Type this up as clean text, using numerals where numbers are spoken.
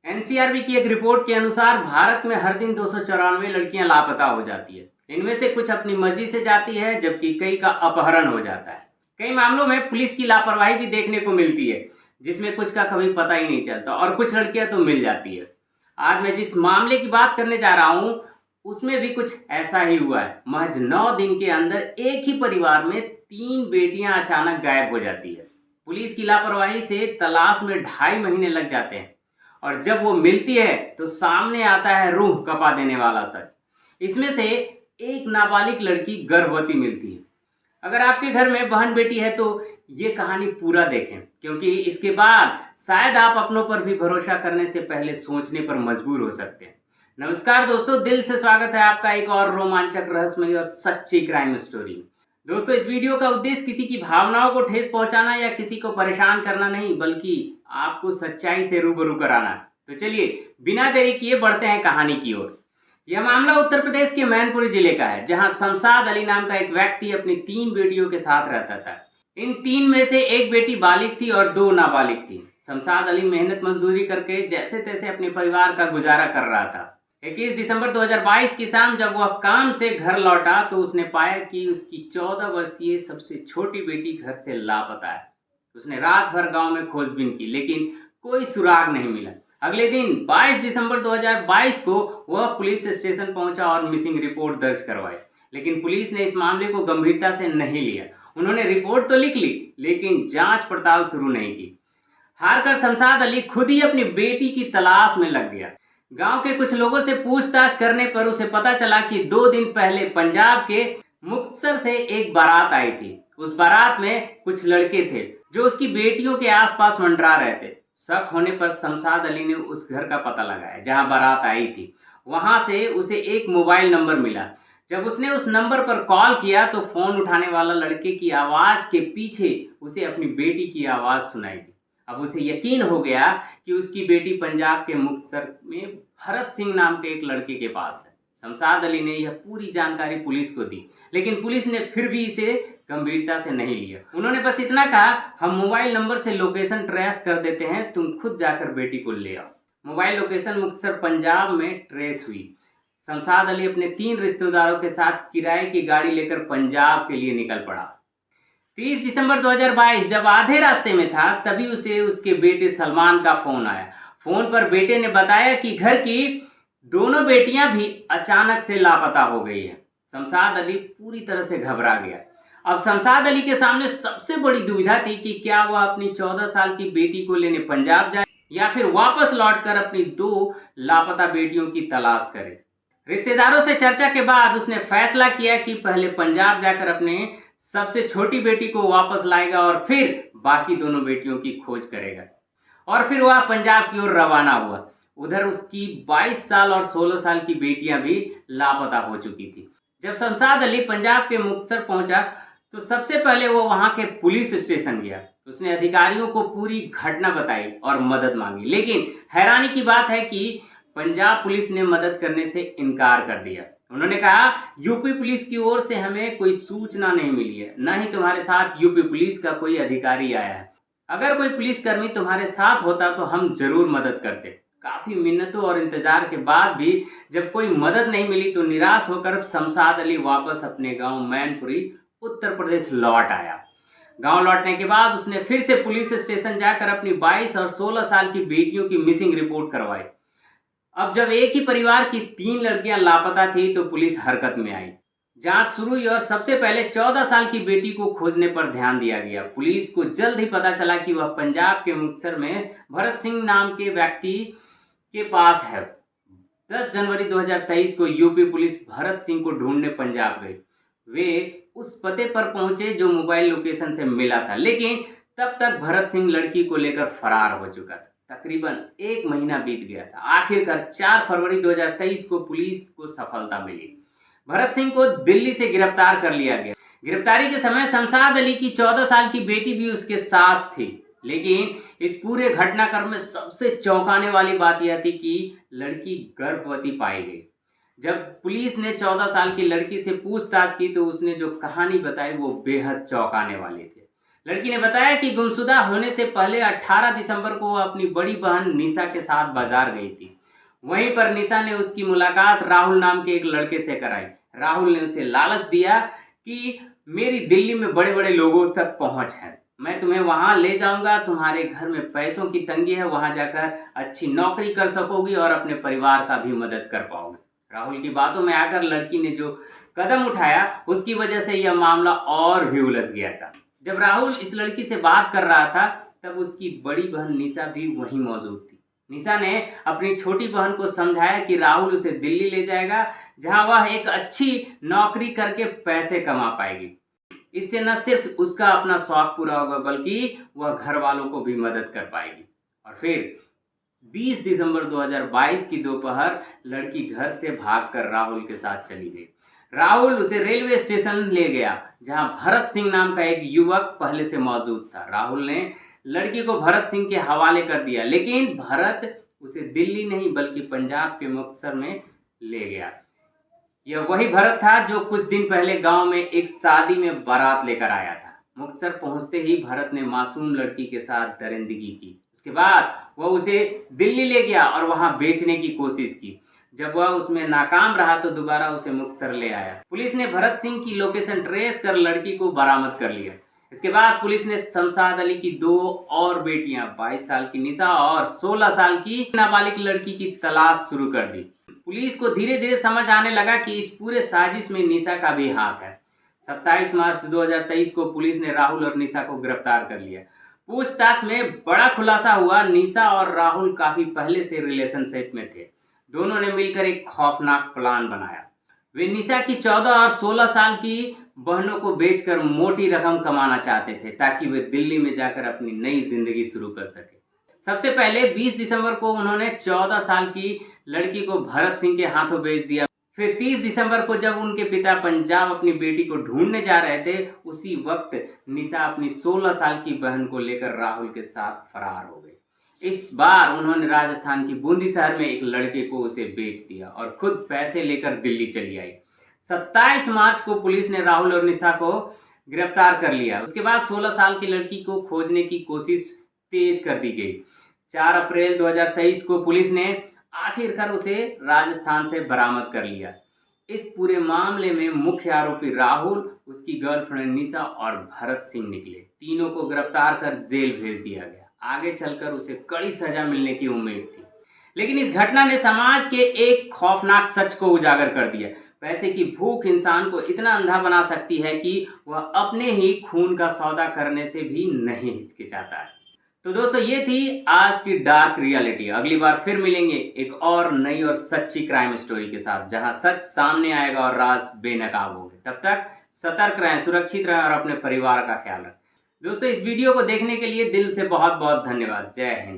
NCRB की एक report के अनुसार भारत में हर दिन 294 लड़कियां लापता हो जाती है। इनमें से कुछ अपनी मर्जी से जाती है जबकि कई का अपहरण हो जाता है। कई मामलों में पुलिस की लापरवाही भी देखने को मिलती है, जिसमें कुछ का कभी पता ही नहीं चलता और कुछ लड़कियां तो मिल जाती है। आज मैं जिस मामले की बात करने जा रहा हूँ उसमें भी कुछ ऐसा ही हुआ है। महज 9 दिन के अंदर एक ही परिवार में 3 बेटियां अचानक गायब हो जाती है। पुलिस की लापरवाही से तलाश में 2.5 महीने लग जाते हैं और जब वो मिलती है तो सामने आता है रूह कपा देने वाला सच। इसमें से एक नाबालिग लड़की गर्भवती मिलती है। अगर आपके घर में बहन बेटी है तो ये कहानी पूरा देखें, क्योंकि इसके बाद शायद आप अपनों पर भी भरोसा करने से पहले सोचने पर मजबूर हो सकते हैं। नमस्कार दोस्तों, दिल से स्वागत है आपका एक और रोमांचक, रहस्यमय और सच्ची क्राइम स्टोरी में। दोस्तों, इस वीडियो का उद्देश्य किसी की भावनाओं को ठेस पहुंचाना या किसी को परेशान करना नहीं, बल्कि आपको सच्चाई से रूबरू कराना। तो चलिए बिना देरी किए बढ़ते हैं कहानी की ओर। यह मामला उत्तर प्रदेश के मैनपुरी जिले का है, जहां शमशाद अली नाम का एक व्यक्ति अपनी 3 बेटियों के साथ रहता था। इन 3 में से एक बेटी बालिग थी और 2 नाबालिग थी। शमशाद अली मेहनत मजदूरी करके जैसे तैसे अपने परिवार का गुजारा कर रहा था। 21 दिसंबर 2022 की शाम जब वह काम से घर लौटा तो उसने पाया कि उसकी 14 वर्षीय सबसे छोटी बेटी घर से लापता है। उसने रात भर गांव में खोजबीन की, लेकिन कोई सुराग नहीं मिला। अगले दिन 22 दिसंबर 2022 को वह पुलिस स्टेशन पहुंचा और मिसिंग रिपोर्ट दर्ज करवाई, लेकिन पुलिस ने इस मामले को गंभीरता से नहीं लिया। उन्होंने रिपोर्ट तो लिख ली, लेकिन जांच पड़ताल शुरू नहीं की। हारकर शमशाद अली खुद ही अपनी बेटी की तलाश में लग गया। गांव के कुछ लोगों से पूछताछ करने पर उसे पता चला कि 2 दिन पहले पंजाब के मुक्तसर से एक बारात आई थी। उस बारात में कुछ लड़के थे जो उसकी बेटियों के आसपास मंडरा रहे थे। शक होने पर शमशाद अली ने उस घर का पता लगाया जहां बारात आई थी। वहां से उसे एक मोबाइल नंबर मिला। जब उसने उस नंबर पर कॉल किया तो फोन उठाने वाला लड़के की आवाज के पीछे उसे अपनी बेटी की आवाज सुनाई दी। अब उसे यकीन हो गया कि उसकी बेटी पंजाब के मुक्तसर में भरत सिंह नाम के एक लड़के के पास है। शमशाद अली ने यह पूरी जानकारी पुलिस को दी, लेकिन पुलिस ने फिर भी इसे गंभीरता से नहीं लिया। उन्होंने बस इतना कहा, हम मोबाइल नंबर से लोकेशन ट्रेस कर देते हैं, तुम खुद जाकर बेटी को ले आओ। मोबाइल लोकेशन मुक्तसर पंजाब में ट्रेस हुई। शमशाद अली अपने 3 रिश्तेदारों के साथ किराए की गाड़ी लेकर पंजाब के लिए निकल पड़ा। 30 दिसंबर 2022 जब आधे रास्ते में था तभी उसे उसके बेटे सलमान का फोन आया। फोन पर बेटे ने बताया कि घर की दोनों बेटियां भी अचानक से लापता हो गई है। शमशाद अली पूरी तरह से घबरा गया। अब शमशाद अली के सामने सबसे बड़ी दुविधा थी कि क्या वह अपनी 14 साल की बेटी को लेने पंजाब जाए या फिर वापस लौटकर अपनी 2 लापता बेटियों की तलाश करे। रिश्तेदारों से चर्चा के बाद उसने फैसला किया कि पहले पंजाब जाकर अपने सबसे छोटी बेटी को वापस लाएगा और फिर बाकी दोनों बेटियों की खोज करेगा। और फिर वह पंजाब की ओर रवाना हुआ। उधर उसकी 22 साल और 16 साल की बेटियां भी लापता हो चुकी थी। जब शमशाद अली पंजाब के मुक्तसर पहुंचा तो सबसे पहले वो वहां के पुलिस स्टेशन गया। उसने अधिकारियों को पूरी घटना बताई और मदद मांगी, लेकिन हैरानी की बात है कि पंजाब पुलिस ने मदद करने से इनकार कर दिया। उन्होंने कहा, यूपी पुलिस की ओर से हमें कोई सूचना नहीं मिली है, न ही तुम्हारे साथ यूपी पुलिस का कोई अधिकारी आया है। अगर कोई पुलिसकर्मी तुम्हारे साथ होता तो हम जरूर मदद करते। काफी मिन्नतों और इंतजार के बाद भी जब कोई मदद नहीं मिली तो निराश होकर शमशाद अली वापस अपने गांव मैनपुरी उत्तर प्रदेश लौट आया। गांव लौटने के बाद उसने फिर से पुलिस स्टेशन जाकर अपनी 22 और 16 साल की बेटियों की मिसिंग रिपोर्ट करवाई। अब जब एक ही परिवार की 3 लड़कियां लापता थी तो पुलिस हरकत में आई। जांच शुरू हुई और सबसे पहले 14 साल की बेटी को खोजने पर ध्यान दिया गया। पुलिस को जल्द ही पता चला कि वह पंजाब के मुक्तसर में भरत सिंह नाम के व्यक्ति के पास है। 10 जनवरी 2023 को यूपी पुलिस भरत सिंह को ढूंढने पंजाब गई। वे उस पते पर पहुंचे जो मोबाइल लोकेशन से मिला था, लेकिन तब तक भरत सिंह लड़की को लेकर फरार हो चुका था। तकरीबन 1 महीना बीत गया था। आखिरकार 4 फरवरी 2023 को पुलिस को सफलता मिली। भरत सिंह को दिल्ली से गिरफ्तार कर लिया गया। गिरफ्तारी के समय शमशाद अली की 14 साल की बेटी भी उसके साथ थी, लेकिन इस पूरे घटनाक्रम में सबसे चौंकाने वाली बात यह थी कि लड़की गर्भवती पाई गई। जब पुलिस ने 14 साल की लड़की से पूछताछ की तो उसने जो कहानी बताई वो बेहद चौंकाने वाली थी। लड़की ने बताया कि गुमशुदा होने से पहले 18 दिसंबर को वो अपनी बड़ी बहन निशा के साथ बाजार गई थी। वहीं पर निशा ने उसकी मुलाकात राहुल नाम के एक लड़के से कराई। राहुल ने उसे लालच दिया कि मेरी दिल्ली में बड़े बड़े लोगों तक पहुंच है, मैं तुम्हें वहां ले जाऊंगा, तुम्हारे घर में पैसों की तंगी है, वहां जाकर अच्छी नौकरी कर सकोगी और अपने परिवार का भी मदद कर पाओगे। राहुल की बातों में आकर लड़की ने जो कदम उठाया उसकी वजह से यह मामला और भी उलझ गया था। जब राहुल इस लड़की से बात कर रहा था तब उसकी बड़ी बहन निशा भी वहीं मौजूद थी। निशा ने अपनी छोटी बहन को समझाया कि राहुल उसे दिल्ली ले जाएगा, जहां वह एक अच्छी नौकरी करके पैसे कमा पाएगी। इससे न सिर्फ उसका अपना शौक पूरा होगा बल्कि वह घर वालों को भी मदद कर पाएगी। और फिर 20 दिसंबर 2022 की दोपहर लड़की घर से भागकर राहुल के साथ चली गई। राहुल उसे रेलवे स्टेशन ले गया जहां भरत सिंह नाम का एक युवक पहले से मौजूद था। राहुल ने लड़की को भरत सिंह के हवाले कर दिया, लेकिन भरत उसे दिल्ली नहीं बल्कि पंजाब के मुक्तसर में ले गया। यह वही भरत था जो कुछ दिन पहले गांव में एक शादी में बारात लेकर आया था। मुक्तसर पहुंचते ही भरत ने मासूम लड़की के साथ दरिंदगी की। उसके बाद वह उसे दिल्ली ले गया और वहां बेचने की कोशिश की। जब वह उसमें नाकाम रहा तो दोबारा उसे मुक्तसर ले आया। पुलिस ने भरत सिंह की लोकेशन ट्रेस कर लड़की को बरामद कर लिया। इसके बाद पुलिस ने शमशाद अली की 2 और बेटियां 22 साल की निशा और 16 साल की नाबालिग लड़की की तलाश शुरू कर दी। पुलिस को धीरे धीरे समझ आने लगा कि इस पूरे साजिश में निशा का भी हाथ है। 27 मार्च 2023 को पुलिस ने राहुल और निशा को गिरफ्तार कर लिया। पूछताछ में बड़ा खुलासा हुआ, निशा और राहुल काफी पहले से रिलेशनशिप में थे। दोनों ने मिलकर एक खौफनाक प्लान बनाया। वे निशा की 14 और 16 साल की बहनों को बेचकर मोटी रकम कमाना चाहते थे ताकि वे दिल्ली में जाकर अपनी नई जिंदगी शुरू कर सके। सबसे पहले 20 दिसंबर को उन्होंने 14 साल की लड़की को भरत सिंह के हाथों बेच दिया। फिर 30 दिसंबर को जब उनके पिता पंजाब अपनी बेटी को ढूंढने जा रहे थे, उसी वक्त निशा अपनी 16 साल की बहन को लेकर राहुल के साथ फरार हो गई। इस बार उन्होंने राजस्थान की बूंदी शहर में एक लड़के को उसे बेच दिया और खुद पैसे लेकर दिल्ली चली आई। 27 मार्च को पुलिस ने राहुल और निशा को गिरफ्तार कर लिया। उसके बाद 16 साल की लड़की को खोजने की कोशिश तेज कर दी गई। 4 अप्रैल 2023 को पुलिस ने आखिरकार उसे राजस्थान से बरामद कर लिया। इस पूरे मामले में मुख्य आरोपी राहुल, उसकी गर्लफ्रेंड निशा और भरत सिंह निकले। तीनों को गिरफ्तार कर जेल भेज दिया गया। आगे चलकर उसे कड़ी सजा मिलने की उम्मीद थी, लेकिन इस घटना ने समाज के एक खौफनाक सच को उजागर कर दिया। पैसे की भूख इंसान को इतना अंधा बना सकती है कि वह अपने ही खून का सौदा करने से भी नहीं हिचकिचाता है। तो दोस्तों, ये थी आज की डार्क रियलिटी। अगली बार फिर मिलेंगे एक और नई और सच्ची क्राइम स्टोरी के साथ, जहां सच सामने आएगा और राज बेनकाब होंगे। तब तक सतर्क रहें, सुरक्षित रहें और अपने परिवार का ख्याल रखें। दोस्तों, इस वीडियो को देखने के लिए दिल से बहुत बहुत धन्यवाद। जय हिंद।